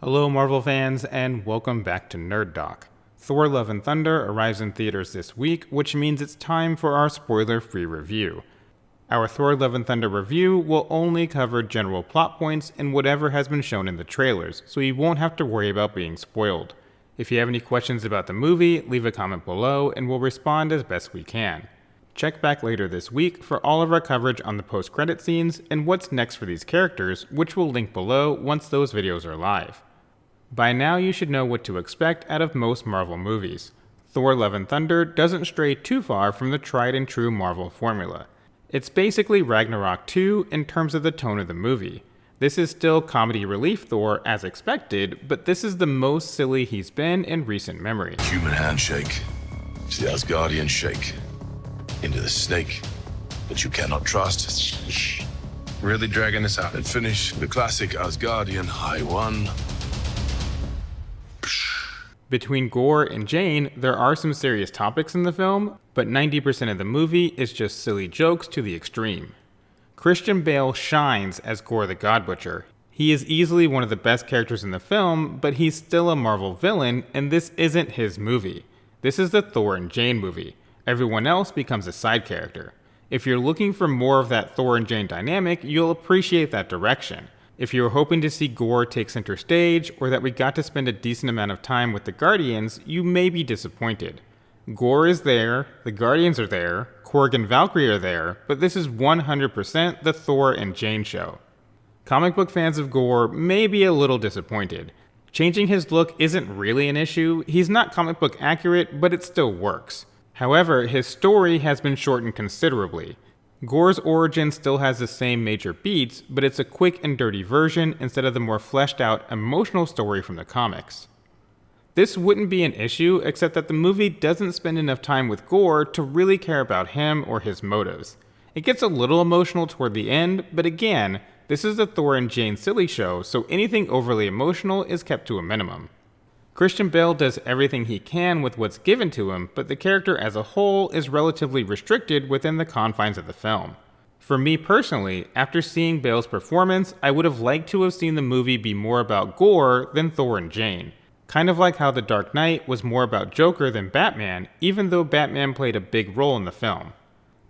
Hello Marvel fans, and welcome back to Nerd Doc. Thor Love and Thunder arrives in theaters this week, which means it's time for our spoiler-free review. Our Thor Love and Thunder review will only cover general plot points and whatever has been shown in the trailers, so you won't have to worry about being spoiled. If you have any questions about the movie, leave a comment below and we'll respond as best we can. Check back later this week for all of our coverage on the post-credit scenes and what's next for these characters, which we'll link below once those videos are live. By now you should know what to expect out of most Marvel movies. Thor Love and Thunder doesn't stray too far from the tried and true Marvel formula. It's basically Ragnarok 2 in terms of the tone of the movie. This is still comedy relief Thor as expected, but this is the most silly he's been in recent memory. Human handshake. It's the Asgardian shake. Into the snake. But you cannot trust. Really dragging this out. And finish the classic Asgardian high one. Between Gorr and Jane, there are some serious topics in the film, but 90% of the movie is just silly jokes to the extreme. Christian Bale shines as Gorr the God Butcher. He is easily one of the best characters in the film, but he's still a Marvel villain, and this isn't his movie. This is the Thor and Jane movie. Everyone else becomes a side character. If you're looking for more of that Thor and Jane dynamic, you'll appreciate that direction. If you were hoping to see Gorr take center stage, or that we got to spend a decent amount of time with the Guardians, you may be disappointed. Gorr is there, the Guardians are there, Korg and Valkyrie are there, but this is 100% the Thor and Jane show. Comic book fans of Gorr may be a little disappointed. Changing his look isn't really an issue, he's not comic book accurate, but it still works. However, his story has been shortened considerably. Gorr's origin still has the same major beats, but it's a quick and dirty version instead of the more fleshed out, emotional story from the comics. This wouldn't be an issue, except that the movie doesn't spend enough time with Gorr to really care about him or his motives. It gets a little emotional toward the end, but again, this is the Thor and Jane silly show, so anything overly emotional is kept to a minimum. Christian Bale does everything he can with what's given to him, but the character as a whole is relatively restricted within the confines of the film. For me personally, after seeing Bale's performance, I would have liked to have seen the movie be more about Gorr than Thor and Jane. Kind of like how The Dark Knight was more about Joker than Batman, even though Batman played a big role in the film.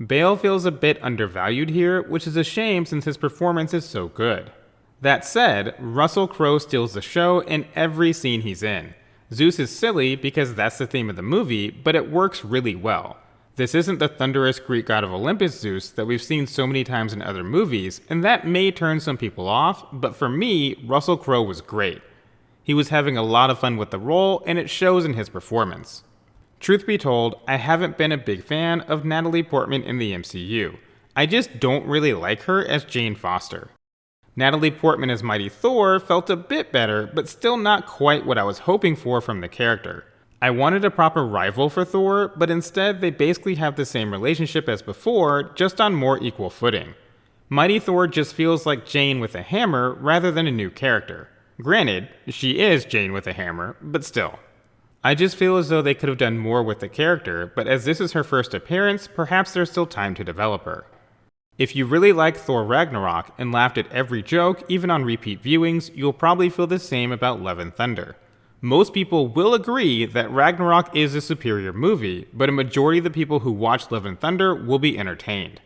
Bale feels a bit undervalued here, which is a shame since his performance is so good. That said, Russell Crowe steals the show in every scene he's in. Zeus is silly because that's the theme of the movie, but it works really well. This isn't the thunderous Greek god of Olympus Zeus that we've seen so many times in other movies, and that may turn some people off, but for me, Russell Crowe was great. He was having a lot of fun with the role, and it shows in his performance. Truth be told, I haven't been a big fan of Natalie Portman in the MCU. I just don't really like her as Jane Foster. Natalie Portman as Mighty Thor felt a bit better, but still not quite what I was hoping for from the character. I wanted a proper rival for Thor, but instead they basically have the same relationship as before, just on more equal footing. Mighty Thor just feels like Jane with a hammer rather than a new character. Granted, she is Jane with a hammer, but still. I just feel as though they could have done more with the character, but as this is her first appearance, perhaps there's still time to develop her. If you really like Thor Ragnarok and laughed at every joke, even on repeat viewings, you'll probably feel the same about Love and Thunder. Most people will agree that Ragnarok is a superior movie, but a majority of the people who watch Love and Thunder will be entertained.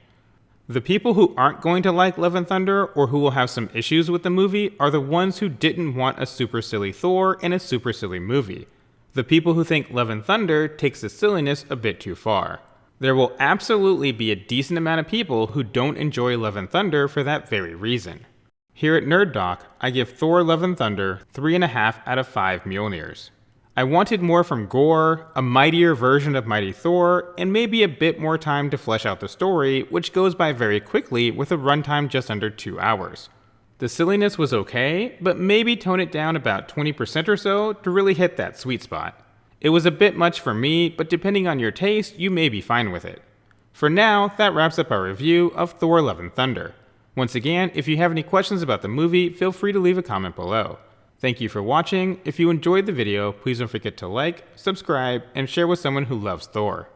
The people who aren't going to like Love and Thunder, or who will have some issues with the movie, are the ones who didn't want a super silly Thor in a super silly movie. The people who think Love and Thunder takes the silliness a bit too far. There will absolutely be a decent amount of people who don't enjoy Love and Thunder for that very reason. Here at Nerd Doc, I give Thor Love and Thunder 3.5 out of 5 Mjolnirs. I wanted more from Gorr, a mightier version of Mighty Thor, and maybe a bit more time to flesh out the story, which goes by very quickly with a runtime just under 2 hours. The silliness was okay, but maybe tone it down about 20% or so to really hit that sweet spot. It was a bit much for me, but depending on your taste, you may be fine with it. For now, that wraps up our review of Thor Love and Thunder. Once again, if you have any questions about the movie, feel free to leave a comment below. Thank you for watching. If you enjoyed the video, please don't forget to like, subscribe, and share with someone who loves Thor.